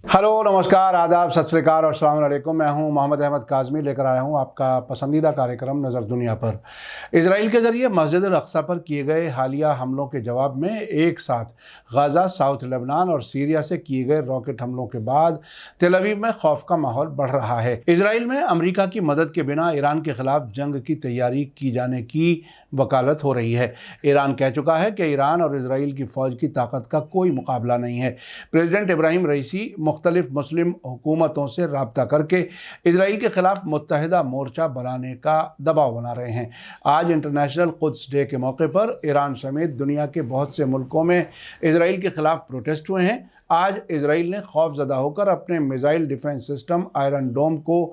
Hello, नमस्कार, आदाब, सत श्री अकाल और अस्सलाम वालेकुम। मैं हूं मोहम्मद अहमद काज़मी, लेकर आया हूं आपका पसंदीदा कार्यक्रम नज़र दुनिया पर। इजराइल के ज़रिए मस्जिद अल अक्सा पर किए गए हालिया हमलों के जवाब में एक साथ गाज़ा, साउथ लेबनान और सीरिया से किए गए रॉकेट हमलों के बाद तेल अवीव में खौफ का माहौल बढ़ रहा है। इजराइल में अमरीका की मदद के बिना ईरान के खिलाफ जंग की तैयारी की जाने की वकालत हो रही है। ईरान कह चुका है कि ईरान और इजराइल की फ़ौज की ताकत का कोई मुकाबला नहीं है। प्रेसिडेंट इब्राहिम रईसी मुख्तलिफ मुस्लिम हुकूमतों से राब्ता करके इजराइल के खिलाफ मुत्तहिदा मोर्चा बनाने का दबाव बना रहे हैं। आज इंटरनेशनल कुद्स डे के मौके पर ईरान समेत दुनिया के बहुत से मुल्कों में इजराइल के खिलाफ प्रोटेस्ट हुए हैं। आज इजराइल ने खौफजदा होकर अपने मिसाइल डिफेंस सिस्टम आयरन डोम को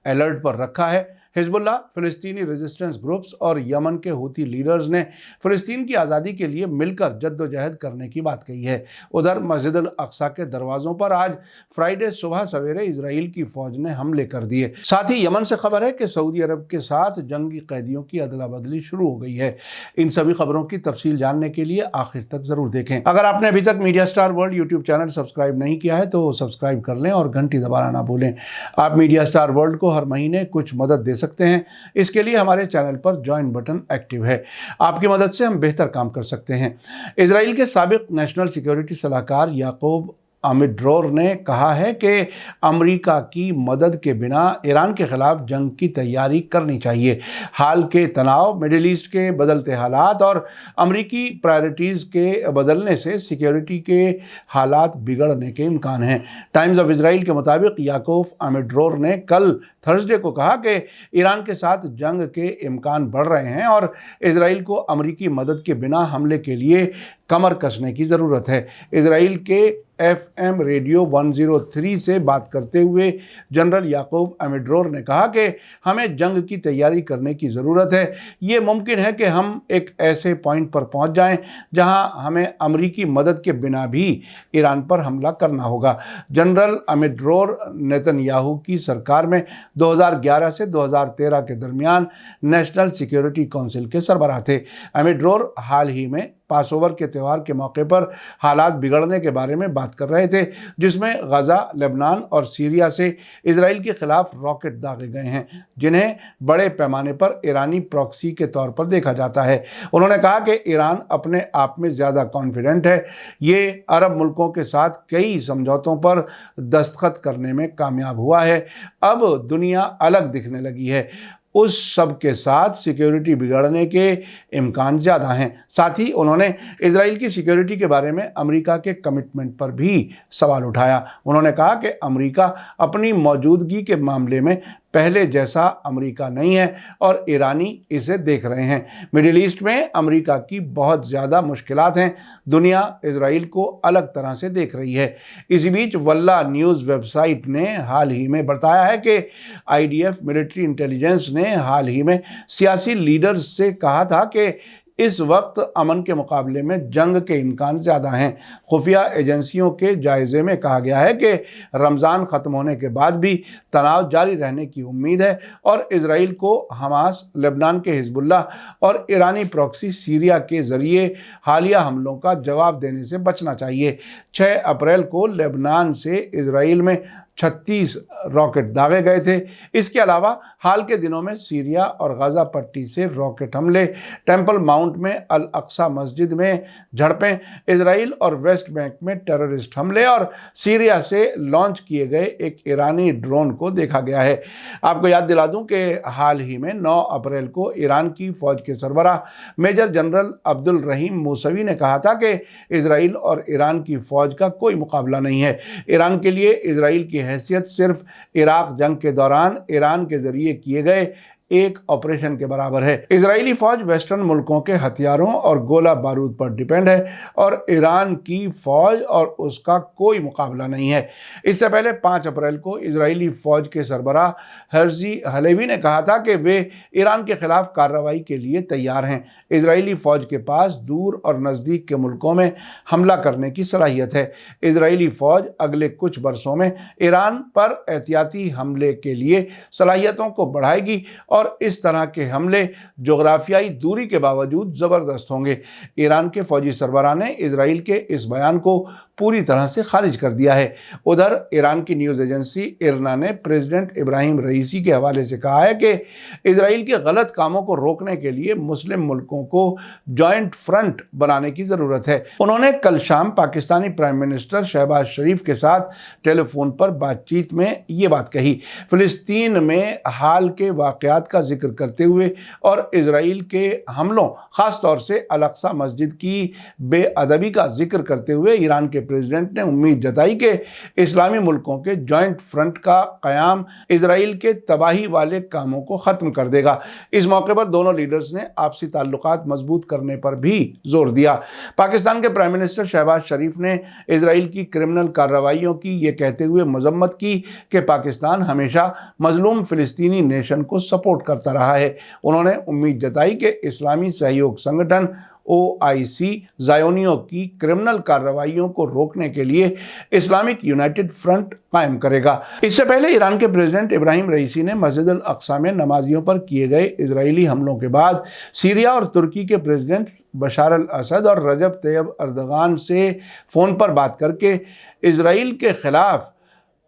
अलर्ट पर रखा है। हिजबुल्लाह, फ़िलिस्तीनी रेजिस्टेंस ग्रुप्स और यमन के हूती लीडर्स ने फ़िलिस्तीन की आज़ादी के लिए मिलकर जद्दोजहद करने की बात कही है। उधर मस्जिद अल अक्सा के दरवाज़ों पर आज फ्राइडे सुबह सवेरे इजराइल की फ़ौज ने हमले कर दिए। साथ ही यमन से खबर है कि सऊदी अरब के साथ जंगी कैदियों की अदला बदली शुरू हो गई है। इन सभी खबरों की तफसील जानने के लिए आखिर तक ज़रूर देखें। अगर आपने अभी तक media star world YouTube channel subscribe नहीं किया है तो सब्सक्राइब कर लें और घंटी दबाना ना भूलें। आप मीडिया स्टार वर्ल्ड को हर महीने कुछ मदद दे सकते हैं। इसके लिए हमारे चैनल पर ज्वाइन बटन एक्टिव है। आपकी मदद से हम बेहतर काम कर सकते हैं। इजराइल के साबिक नेशनल सिक्योरिटी सलाहकार याकूब अमिड्रोर ने कहा है कि अमेरिका की मदद के बिना ईरान के खिलाफ जंग की तैयारी करनी चाहिए। हाल के तनाव, मिडिल ईस्ट के बदलते हालात और अमेरिकी प्रायोरिटीज़ के बदलने से सिक्योरिटी के हालात बिगड़ने के इम्कान हैं। टाइम्स ऑफ इजराइल के मुताबिक याकूब अमिड्रोर ने कल थर्सडे को कहा कि ईरान के साथ जंग के इम्कान बढ़ रहे हैं और इजराइल को अमेरिकी मदद के बिना हमले के लिए कमर कसने की ज़रूरत है। इजराइल के FM रेडियो 103 से बात करते हुए जनरल याकूब अमिड्रोर ने कहा कि हमें जंग की तैयारी करने की ज़रूरत है। ये मुमकिन है कि हम एक ऐसे पॉइंट पर पहुंच जाएं जहां हमें अमेरिकी मदद के बिना भी ईरान पर हमला करना होगा। जनरल अमिड्रोर नेतन्याहू की सरकार में 2011 से 2013 के दरमियान नेशनल सिक्योरिटी काउंसिल के सरबराह थे। अमिड्रोर हाल ही में पासओवर के त्यौहार के मौके पर हालात बिगड़ने के बारे में बात कर रहे थे, जिसमें गाज़ा, लेबनान और सीरिया से इजराइल के खिलाफ रॉकेट दागे गए हैं, जिन्हें बड़े पैमाने पर ईरानी प्रॉक्सी के तौर पर देखा जाता है। उन्होंने कहा कि ईरान अपने आप में ज़्यादा कॉन्फिडेंट है। ये अरब मुल्कों के साथ कई समझौतों पर दस्तखत करने में कामयाब हुआ है। अब दुनिया अलग दिखने लगी है। उस सब के साथ सिक्योरिटी बिगड़ने के इम्कान ज़्यादा हैं। साथ ही उन्होंने इजराइल की सिक्योरिटी के बारे में अमेरिका के कमिटमेंट पर भी सवाल उठाया। उन्होंने कहा कि अमेरिका अपनी मौजूदगी के मामले में पहले जैसा अमेरिका नहीं है और ईरानी इसे देख रहे हैं। मिडिल ईस्ट में अमेरिका की बहुत ज़्यादा मुश्किलात हैं। दुनिया इजराइल को अलग तरह से देख रही है। इसी बीच वल्ला न्यूज़ वेबसाइट ने हाल ही में बताया है कि IDF मिलिट्री इंटेलिजेंस ने हाल ही में सियासी लीडर्स से कहा था कि इस वक्त अमन के मुकाबले में जंग के इम्कान ज़्यादा हैं। खुफिया एजेंसियों के जायज़े में कहा गया है कि रमज़ान ख़त्म होने के बाद भी तनाव जारी रहने की उम्मीद है और इजराइल को हमास, लेबनान के हिजबुल्लाह और ईरानी प्रॉक्सी सीरिया के ज़रिए हालिया हमलों का जवाब देने से बचना चाहिए। 6 अप्रैल को लेबनान से इजराइल में 36 रॉकेट दागे गए थे। इसके अलावा हाल के दिनों में सीरिया और गाज़ा पट्टी से रॉकेट हमले, टेम्पल माउंट में अल अक्सा मस्जिद में झड़पें, इजराइल और वेस्ट बैंक में टेररिस्ट हमले और सीरिया से लॉन्च किए गए एक ईरानी ड्रोन को देखा गया है। आपको याद दिला दूं कि हाल ही में 9 अप्रैल को ईरान की फ़ौज के सरबराह मेजर जनरल अब्दुल रहीम मूसवी ने कहा था कि इजराइल और ईरान की फ़ौज का कोई मुकाबला नहीं है। ईरान के लिए इजराइल की हैसियत सिर्फ इराक जंग के दौरान ईरान के जरिए किए गए एक ऑपरेशन के बराबर है। इजरायली फ़ौज वेस्टर्न मुल्कों के हथियारों और गोला बारूद पर डिपेंड है और ईरान की फ़ौज और उसका कोई मुकाबला नहीं है। इससे पहले 5 अप्रैल को इजरायली फ़ौज के सरबराह हर्जी हलेवी ने कहा था कि वे ईरान के खिलाफ कार्रवाई के लिए तैयार हैं। इजरायली फ़ौज के पास दूर और नज़दीक के मुल्कों में हमला करने की सलाहियत है। इजरायली फ़ौज अगले कुछ बरसों में ईरान पर एहतियाती हमले के लिए सलाहियतों को बढ़ाएगी और इस तरह के हमले जोग्राफियाई दूरी के बावजूद ज़बरदस्त होंगे। ईरान के फौजी सरबराह ने इजराइल के इस बयान को पूरी तरह से खारिज कर दिया है। उधर ईरान की न्यूज़ एजेंसी इरना ने प्रेसिडेंट इब्राहिम रईसी के हवाले से कहा है कि इजराइल के गलत कामों को रोकने के लिए मुस्लिम मुल्कों को जॉइंट फ्रंट बनाने की ज़रूरत है। उन्होंने कल शाम पाकिस्तानी प्राइम मिनिस्टर शहबाज शरीफ के साथ टेलीफोन पर बातचीत में ये बात कही। फिलिस्तीन में हाल के वाक़यात का जिक्र करते हुए और इजराइल के हमलों, ख़ास तौर से अल-अक़सा मस्जिद की बेअदबी का जिक्र करते हुए ईरान के प्रेसिडेंट ने उम्मीद जताई कि इस्लामी मुल्कों के जॉइंट फ्रंट का क़याम इजराइल के तबाही वाले कामों को ख़त्म कर देगा। इस मौके पर दोनों लीडर्स ने आपसी ताल्लुकात मजबूत करने पर भी जोर दिया। पाकिस्तान के प्राइम मिनिस्टर शहबाज शरीफ ने इजराइल की क्रिमिनल कार्रवाइयों की ये कहते हुए मजम्मत की कि पाकिस्तान हमेशा मजलूम फ़िलिस्तीनी नेशन को सपोर्ट करता रहा है। उन्होंने उम्मीद जताई कि इस्लामी सहयोग संगठन OIC ज़ायोनियों की क्रिमिनल कार्रवाइयों को रोकने के लिए इस्लामिक यूनाइटेड फ्रंट कायम करेगा। इससे पहले ईरान के प्रेसिडेंट इब्राहिम रईसी ने मस्जिद अल-अक़सा में नमाजियों पर किए गए इजरायली हमलों के बाद सीरिया और तुर्की के प्रेसिडेंट बशार अल-असद और रजब तैयब अर्दगान से फ़ोन पर बात करके इजराइल के ख़िलाफ़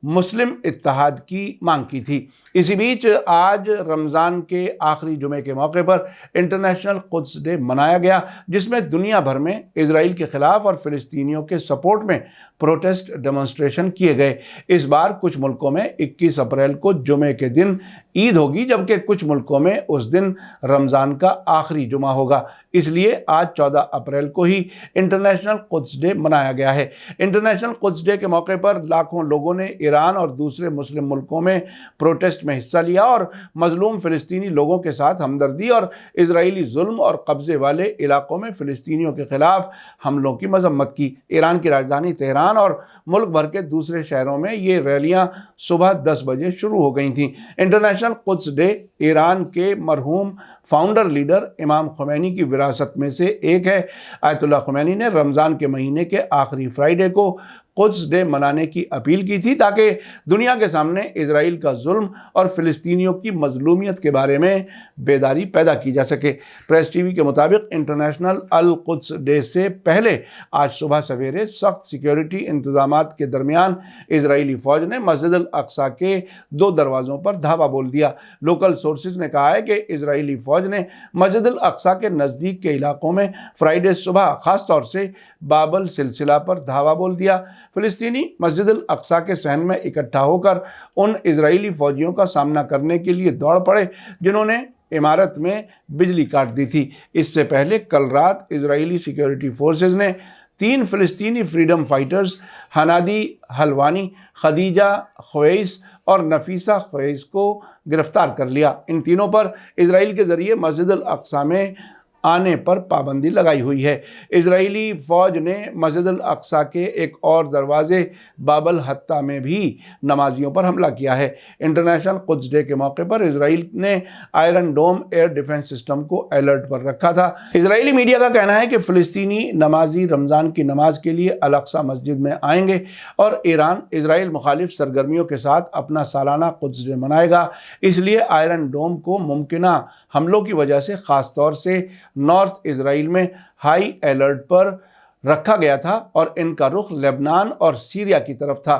मुस्लिम इत्तेहाद की मांग की थी। इसी बीच आज रमज़ान के आखिरी जुमे के मौके पर इंटरनेशनल कुद्स डे मनाया गया, जिसमें दुनिया भर में इजराइल के ख़िलाफ़ और फ़िलिस्तीनियों के सपोर्ट में प्रोटेस्ट डेमोन्स्ट्रेशन किए गए। इस बार कुछ मुल्कों में 21 अप्रैल को जुमे के दिन ईद होगी, जबकि कुछ मुल्कों में उस दिन रमज़ान का आखिरी जुमा होगा। इसलिए आज 14 अप्रैल को ही इंटरनेशनल कुद्स डे मनाया गया है। इंटरनेशनल कुद्स डे के मौके पर लाखों लोगों ने ईरान और दूसरे मुस्लिम मुल्कों में प्रोटेस्ट में हिस्सा लिया और मजलूम फ़िलिस्तीनी लोगों के साथ हमदर्दी और इजरायली जुल्म और कब्ज़े वाले इलाकों में फ़िलिस्तीनियों के ख़िलाफ़ हमलों की मजम्मत की। ईरान की राजधानी तेहरान और मुल्क भर के दूसरे शहरों में ये रैलियां सुबह 10 बजे शुरू हो गई थीं। इंटरनेशनल कुद्स डे ईरान के मरहूम फाउंडर लीडर इमाम खुमैनी की विरासत में से एक है। आयतुल्लाह खुमैनी ने रमज़ान के महीने के आखिरी फ्राइडे को कुद्स डे मनाने की अपील की थी ताकि दुनिया के सामने इजराइल का जुल्म और फ़िलिस्तीनियों की मजलूमियत के बारे में बेदारी पैदा की जा सके। प्रेस टीवी के मुताबिक इंटरनेशनल अल कुद्स डे से पहले आज सुबह सवेरे सख्त सिक्योरिटी इंतजामात के दरमियान इजरायली फ़ौज ने मस्जिद अल-अक़सा के 2 दरवाज़ों पर धावा बोल दिया। लोकल सोर्सेज ने कहा है कि इजरायली फ़ौज ने मस्जिद अल-अक़सा के नज़दीक के इलाकों में फ्राइडे सुबह ख़ास तौर से बाबल सिलसिला पर धावा बोल दिया। फ़िलिस्तीनी मस्जिद अल-अक़सा के सहन में इकट्ठा होकर उन इजरायली फ़ौजियों का सामना करने के लिए दौड़ पड़े जिन्होंने इमारत में बिजली काट दी थी। इससे पहले कल रात इजरायली सिक्योरिटी फोर्सेज ने 3 फ़िलिस्तीनी फ्रीडम फाइटर्स हनादी हलवानी, खदीजा ख्वैस और नफीसा ख्वैस को गिरफ्तार कर लिया। इन तीनों पर इजराइल के ज़रिए मस्जिद अल-अक़सा में आने पर पाबंदी लगाई हुई है। इजरायली फ़ौज ने मस्जिद अल-अक़सा के एक और दरवाज़े बाबल हत्ता में भी नमाजियों पर हमला किया है। इंटरनेशनल कुद्स डे के मौके पर इजराइल ने आयरन डोम एयर डिफेंस सिस्टम को अलर्ट पर रखा था। इजरायली मीडिया का कहना है कि फ़िलिस्तीनी नमाजी रमज़ान की नमाज के लिए अल-अक़सा मस्जिद में आएंगे और ईरान इजराइल मुखालिफ सरगर्मियों के साथ अपना सालाना कुद्स डे मनाएगा। इसलिए आयरन डोम को मुमकिना हमलों की वजह से ख़ास तौर से नॉर्थ इजराइल में हाई अलर्ट पर रखा गया था और इनका रुख लेबनान और सीरिया की तरफ था।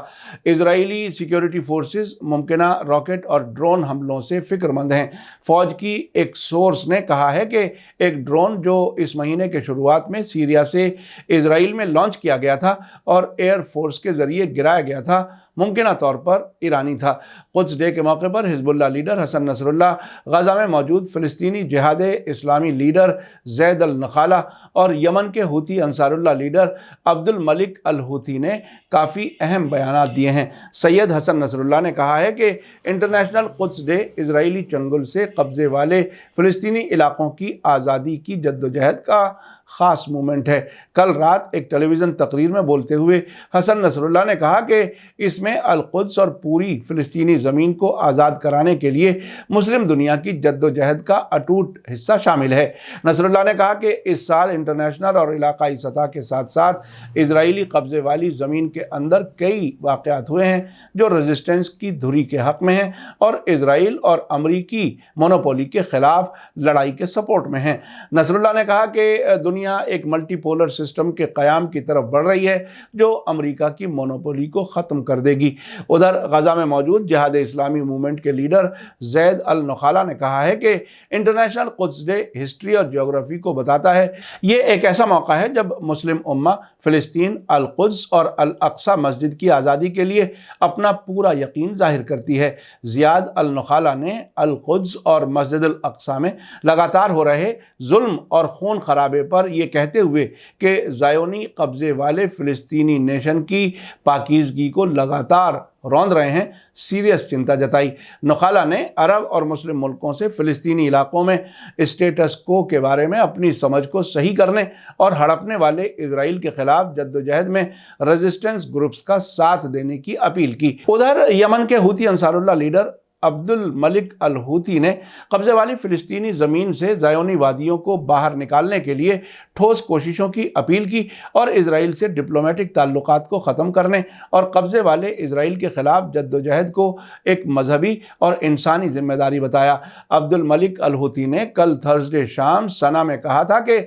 इजरायली सिक्योरिटी फोर्सेस मुमकिना रॉकेट और ड्रोन हमलों से फ़िक्रमंद हैं। फ़ौज की एक सोर्स ने कहा है कि एक ड्रोन जो इस महीने के शुरुआत में सीरिया से इजराइल में लॉन्च किया गया था और एयर फोर्स के ज़रिए गिराया गया था, मुमकिना तौर पर ईरानी था। कुद्स डे के मौके पर हिजबुल्लाह लीडर हसन नसरुल्लाह, गज़ा में मौजूद फ़िलिस्तीनी जिहाद इस्लामी लीडर ज़ैद अल नखाला और यमन के Houthi Ansarullah leader Abdul Malik al Houthi ने काफ़ी अहम बयानात दिए हैं। सैयद हसन नसरुल्लाह ने कहा है कि इंटरनेशनल कुद्स डे इजरायली चंगुल से कब्ज़े वाले फ़िलिस्तीनी इलाकों की आज़ादी की जद्दोजहद का ख़ास मूवमेंट है। कल रात एक टेलीविज़न तकरीर में बोलते हुए हसन नसरुल्लाह ने कहा कि इसमें अल-कुद्स और पूरी फ़िलिस्तीनी ज़मीन को आज़ाद कराने के लिए मुस्लिम दुनिया की जद्दोजहद का अटूट हिस्सा शामिल है। नसरुल्लाह ने कहा कि इस साल इंटरनेशनल और इलाकाई सतह के साथ साथ इजरायली कब्ज़े वाली ज़मीन के अंदर कई वाक़यात हुए हैं जो रेजिस्टेंस की धुरी के हक़ में हैं और इजराइल और अमरीकी मोनोपोली के ख़िलाफ़ लड़ाई के सपोर्ट में हैं। नसरुल्लाह ने कहा कि दुनिया एक मल्टीपोलर सिस्टम के क़याम की तरफ बढ़ रही है जो अमेरिका की मोनोपोली को ख़त्म कर देगी। उधर गजा में मौजूद जिहाद इस्लामी मूवमेंट के लीडर ज़ैद अल नखाला ने कहा है कि इंटरनेशनल कुद्स डे हिस्ट्री और ज्योग्राफी को बताता है। ये एक ऐसा मौका है जब मुस्लिम उम्मा फ़िलिस्तीन, अल कुद्स और अल अक्सा मस्जिद की आज़ादी के लिए अपना पूरा यकीन जाहिर करती है। ज़ियाद अल नखाला ने अल कुद्स और मस्जिद अल अक्सा में लगातार हो रहे जुल्म और खून खराबे पर यह कहते हुए कि ज़ायोनी कब्ज़े वाले फ़िलिस्तीनी नेशन की पाकीज़गी को लगातार रौंद रहे हैं, सीरियस चिंता जताई। नखाला ने अरब और मुस्लिम मुल्कों से फ़िलिस्तीनी इलाकों में स्टेटस को के बारे में अपनी समझ को सही करने और हड़पने वाले इजराइल के खिलाफ जद्दोजहद में रेजिस्टेंस ग्रुप्स का साथ देने की अपील की। उधर यमन के Houthi Ansarullah leader Abdul Malik al Houthi ने कब्ज़े वाली फ़िलिस्तीनी ज़मीन से ज़ायोनी वादियों को बाहर निकालने के लिए ठोस कोशिशों की अपील की और इजराइल से डिप्लोमेटिक ताल्लुकात को ख़त्म करने और कब्ज़े वाले इजराइल के ख़िलाफ़ जद्दोजहद को एक मजहबी और इंसानी जिम्मेदारी बताया। अब्दुल मलिक अल हूती ने कल थर्सडे शाम सना में कहा था कि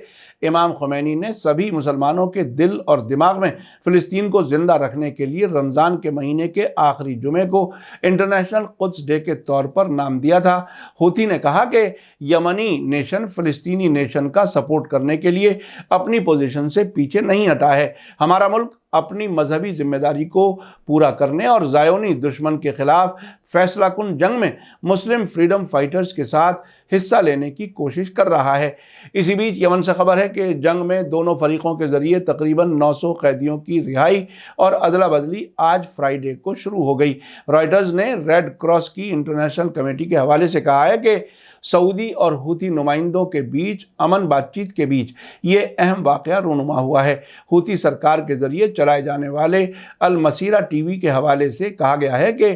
इमाम खुमैनी ने सभी मुसलमानों के दिल और दिमाग में फ़िलिस्तीन को ज़िंदा रखने के लिए रमज़ान के महीने के आखिरी जुमे को इंटरनेशनल कुद्स डे के तौर पर नाम दिया था। हूती ने कहा कि यमनी नेशन फ़िलिस्तीनी नेशन का सपोर्ट करने के लिए अपनी पोजीशन से पीछे नहीं हटा है। हमारा मुल्क अपनी मजहबी जिम्मेदारी को पूरा करने और ज़ायोनी दुश्मन के खिलाफ फैसलाकुन जंग में मुस्लिम फ्रीडम फाइटर्स के साथ हिस्सा लेने की कोशिश कर रहा है। इसी बीच यमन से खबर है कि जंग में दोनों फरीकों के ज़रिए तकरीबन 900 कैदियों की रिहाई और अदला बदली आज फ्राइडे को शुरू हो गई। रॉयटर्स ने रेड क्रॉस की इंटरनेशनल कमेटी के हवाले से कहा है कि सऊदी और हूती नुमाइंदों के बीच अमन बातचीत के बीच ये अहम वाक़या रूनुमा हुआ है। हूती सरकार के ज़रिए चलाए जाने वाले अल मसीरा टीवी के हवाले से कहा गया है कि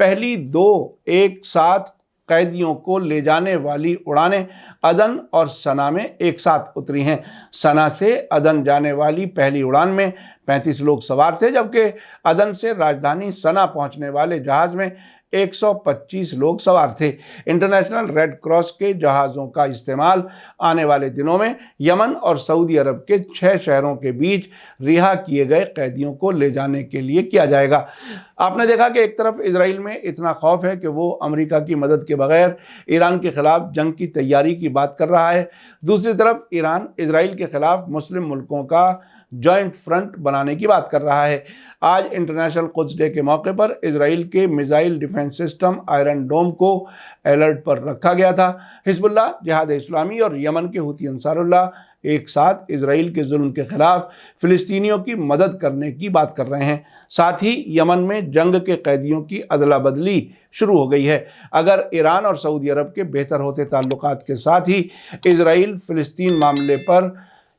पहली 2 एक साथ कैदियों को ले जाने वाली उड़ानें अदन और सना में एक साथ उतरी हैं। सना से अदन जाने वाली पहली उड़ान में 35 लोग सवार थे, जबकि अदन से राजधानी सना पहुंचने वाले जहाज़ में 125 लोग सवार थे। इंटरनेशनल रेड क्रॉस के जहाज़ों का इस्तेमाल आने वाले दिनों में यमन और सऊदी अरब के 6 शहरों के बीच रिहा किए गए कैदियों को ले जाने के लिए किया जाएगा। आपने देखा कि एक तरफ इजराइल में इतना खौफ है कि वो अमेरिका की मदद के बगैर ईरान के खिलाफ जंग की तैयारी की बात कर रहा है। दूसरी तरफ ईरान इजराइल के खिलाफ मुस्लिम मुल्कों का जॉइंट फ्रंट बनाने की बात कर रहा है। आज इंटरनेशनल कुद्स डे के मौके पर इजराइल के मिसाइल डिफेंस सिस्टम आयरन डोम को अलर्ट पर रखा गया था। हिजबुल्लाह, जिहाद इस्लामी और यमन के हूती अंसारुल्लाह एक साथ इजराइल के जुल्म के खिलाफ फ़िलिस्तीनियों की मदद करने की बात कर रहे हैं। साथ ही यमन में जंग के कैदियों की अदला बदली शुरू हो गई है। अगर ईरान और सऊदी अरब के बेहतर होते ताल्लुकात के साथ ही इजराइल फ़िलिस्तीन मामले पर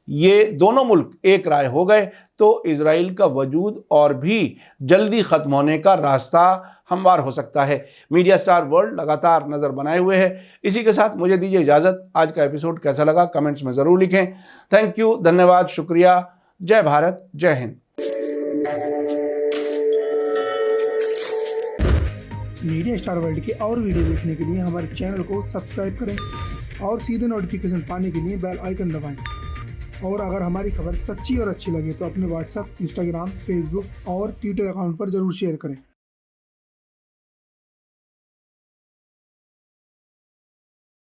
ये दोनों मुल्क एक राय हो गए तो इजराइल का वजूद और भी जल्दी ख़त्म होने का रास्ता हमवार हो सकता है। मीडिया स्टार वर्ल्ड लगातार नज़र बनाए हुए है। इसी के साथ मुझे दीजिए इजाज़त। आज का एपिसोड कैसा लगा कमेंट्स में ज़रूर लिखें। थैंक यू, धन्यवाद, शुक्रिया। जय भारत, जय हिंद। मीडिया स्टार वर्ल्ड के और वीडियो देखने के लिए हमारे चैनल को सब्सक्राइब करें और सीधे नोटिफिकेशन पाने के लिए बेल आइकन दबाएं। और अगर हमारी खबर सच्ची और अच्छी लगे तो अपने व्हाट्सएप, इंस्टाग्राम, फेसबुक और ट्विटर अकाउंट पर ज़रूर शेयर करें।